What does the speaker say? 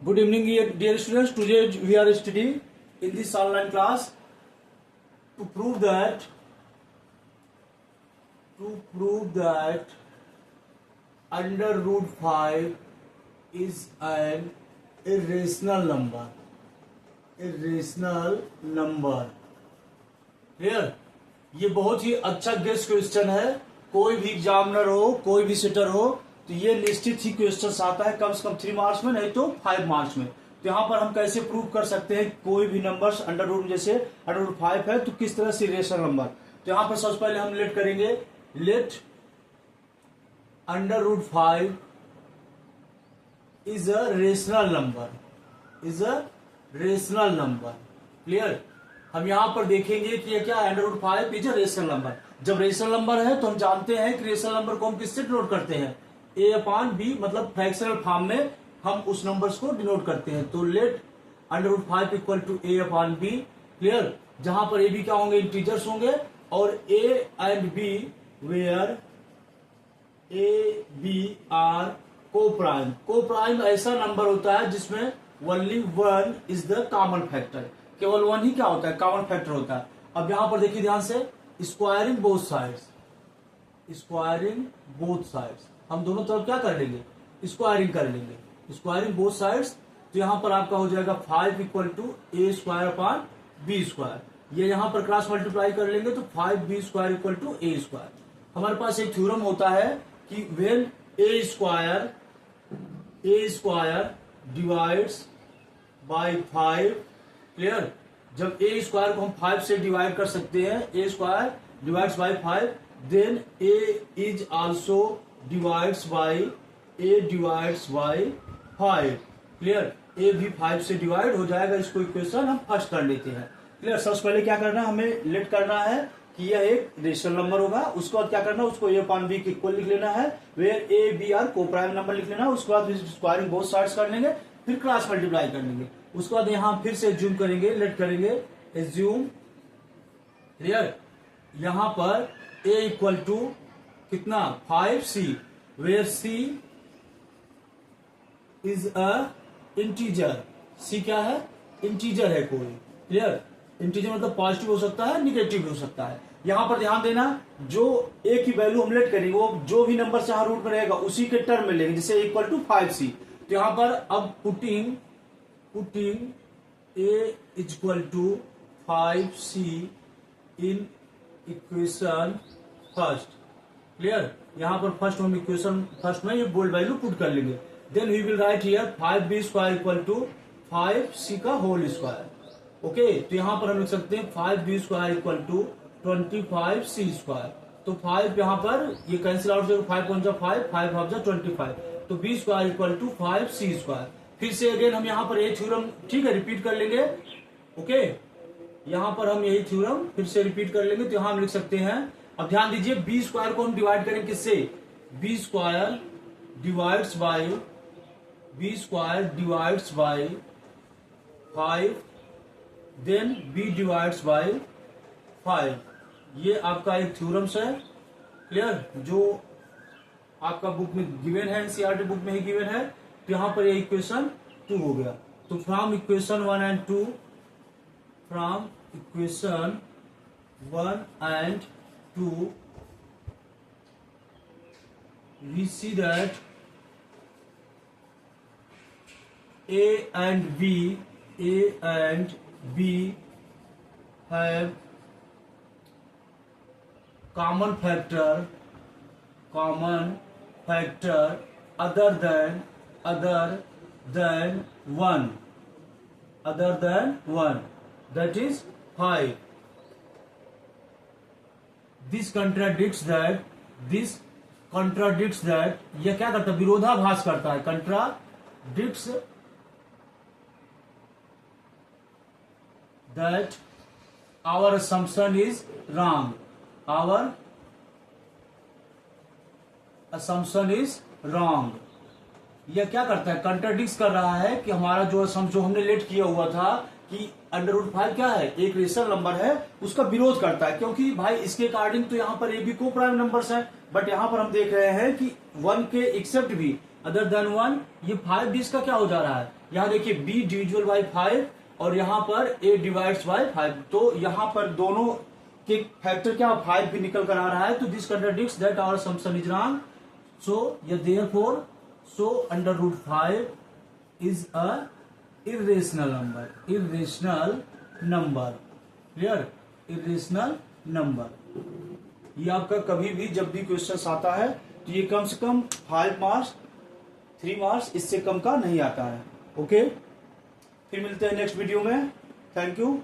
Good evening, dear students. Today we are studying in this online class to prove that under root 5 is an irrational number. Irrational number. Clear? ये बहुत ही अच्छा guest question है. कोई भी examiner हो, कोई भी सेटर हो, तो ये निश्चित ही क्वेश्चन आता है कम से कम 3 मार्क्स में, नहीं तो 5 मार्क्स में. तो यहाँ पर हम कैसे प्रूव कर सकते हैं कोई भी नंबर्स अंडर रूट, जैसे अंडर रूट 5 है तो किस तरह से रेशनल नंबर. तो यहाँ पर सबसे पहले हम लेट करेंगे, let under root 5 is a rational number, is a rational number. Clear? हम यहाँ पर देखेंगे कि ये क्या है, under root 5 is a rational number. जब रेशनल नंबर है तो हम जानते हैं कि रेशनल नंबर को हम किससे डिनोट करते हैं, a अपॉन बी, मतलब फ्रैक्शनल फॉर्म में हम उस नंबर्स को डिनोट करते हैं. तो let under root 5 equal to a upon B. Clear? जहां पर a b क्या होंगे, इंटीजर्स होंगे, और a and b where a b are coprime. Coprime ऐसा नंबर होता है जिसमें only 1 is the common factor. केवल 1 ही क्या होता है, कॉमन फैक्टर होता है. अब यहां पर देखिए ध्यान से, squaring both sides, squaring both sides, हम दोनों तरफ क्या कर लेंगे, स्क्वायरिंग कर लेंगे. स्क्वायरिंग बोथ साइड्स, तो यहां पर आपका हो जाएगा 5 equal to A square upon B square. ये यहां पर क्रॉस मल्टीप्लाई कर लेंगे तो 5b square equal to A square. हमारे पास एक थ्योरम होता है कि when A square divides by 5. क्लियर? जब ए स्क्वायर को हम 5 से डिवाइड कर सकते हैं, A square divides by 5, then A is also divides by 5. Clear? A भी 5 से डिवाइड हो जाएगा. इसको इक्वेशन हम फर्स्ट कर लेते हैं. क्लियर? सबसे पहले क्या करना है, हमें लेट करना है कि यह एक रेशनल नंबर होगा. उसके बाद क्या करना है, उसको ए अपॉन बी के इक्वल लिख लेना है, वेयर ए बी आर को प्राइम नंबर लिख लेना है. उसके बाद स्क्वायरिंग बोथ साइड्स कर लेंगे, फिर क्रॉस मल्टीप्लाई कर लेंगे. उसके बाद यहां फिर से एज्यूम करेंगे, लेट करेंगे, एज्यूम. क्लियर? यहां पर a इक्वल टू कितना, 5c, where c is a integer. c क्या है, इंटीजर है कोई. क्लियर? इंटीजर मतलब पॉजिटिव हो सकता है, निगेटिव हो सकता है. यहां पर ध्यान देना, जो a की वैल्यू हम लेट करेंगे वो जो भी नंबर से रूट में रहेगा उसी के टर्म में लेंगे, जैसे इक्वल टू 5c. तो यहां पर अब putting a is equal to 5c in equation first. Clear? यहां पर फर्स्ट हम इक्वेशन फर्स्ट में ये बोल्ड वैल्यू पुट कर लेंगे. Then we will write here 5b square equal to 5c का होल स्क्वायर. ओके, तो यहां पर हम लिख सकते हैं 5b square equal to 25c square. तो 5 यहां पर ये कैंसिल आउट हो जाएगा, 5 1 5, 5 5 25, तो b square equal to 5c square. फिर से अगेन हम यहाँ पर ये थ्योरम, ठीक है, रिपीट कर लेंगे. ओके, यहाँ पर हम यही थ्योरम फिर से रिपीट कर लेंगे. तो यहाँ हम लिख सकते हैं, अब ध्यान दीजिए, बी स्क्वायर को हम डिवाइड करें किससे, B square divides by 5, then B divides by 5. ये आपका एक थ्योरम्स है. क्लियर? जो आपका बुक में गिवन है, एनसीईआरटी बुक में ही गिवन है. तो यहां पर ये इक्वेशन 2 हो गया. तो from equation 1 and 2, from equation 1 and 2 we see that a and b have common factor other than 1, that is 5. This contradicts that, यह क्या करता है, विरोधाभास करता है, contradicts that our assumption is wrong. Our assumption is wrong. यह क्या करता है, कंट्राडिक्ट कर रहा है कि हमारा जो हमने लेट किया हुआ था कि अंडर रूट 5 क्या है, एक रेशनल नंबर है, उसका विरोध करता है. क्योंकि भाई इसके अकॉर्डिंग तो यहाँ पर ए बी को प्राइम नंबर्स हैं, बट यहाँ पर हम देख रहे हैं कि 1 के एक्सेप्ट भी अदर देन 1, ये 5 भी इसका क्या हो जा रहा है, यहाँ देखिए b डिविजिबल बाई 5 और यहाँ पर a डिवाइड्स बाई 5, तो यहाँ पर दोनों के फैक्टर क्या 5 भी निकल कर आ रहा है, तो this contradicts that our assumption is wrong, so ये therefore so under root 5 is a irrational number, irrational number, clear, irrational number. ये आपका कभी भी जब भी क्वेश्चन आता है तो ये कम से कम 5 मार्क्स 3 मार्क्स इससे कम का नहीं आता है। ओके, फिर मिलते हैं नेक्स्ट वीडियो में। Thank you.